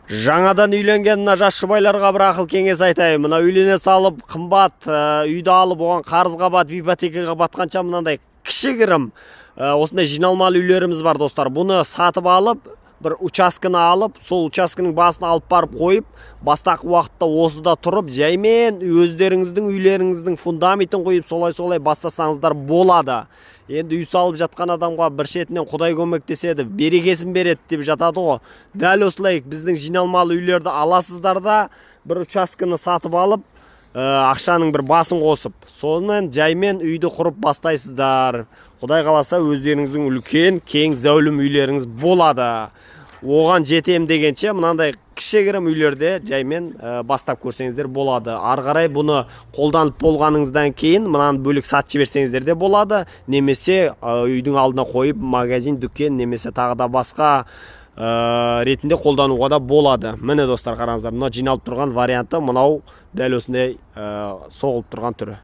Жаңадан үйленген мына жас жұбайларға бір ақыл кеңес айтайын. Мына үйлене салып, қымбат үйді алып, оған қарызға батып, ипотекаға батқанша мынандай кішігірім осындай жиналмалы үйлеріміз бар, достар. Бұны сатып алып, бір учасканы алып, сол учаскінің басын алып барып қойып, бастақы уақытта осыда тұрып, жаймен өздеріңіздің үйлеріңіздің фундаментін қойып, солай бастасаңыздар болады. Енді үй салып жатқан адамға бір шетінен Құдай көмектеседі, берекесін береді деп жатады ғой. Дәл осылай біздің жиналмалы үйлерді аласыздар да, бір учасканы сатып алып, ақшаның бір басын қосып, сонымен жаймен үйді құрып бастайсыздар. Құдай қаласа өздеріңіздің үлкен, кең, зәулім үйлеріңіз болады. Оған жетем дегенше мынандай кішігірім үйлерде жаймен бастап көрсеңіздер болады. Ары қарай бұны қолданып болғаныңыздан кейін мынаны бөлек сатып жіберсеңіздер де болады. Немесе үйдің алдына қойып магазин, дүкен, немесе тағы да басқа ретінде қолдануға да болады. Міне достар, қараңыздар, мына жиналып тұрған варианты мынау дәл осындай соғылып тұрған түрі.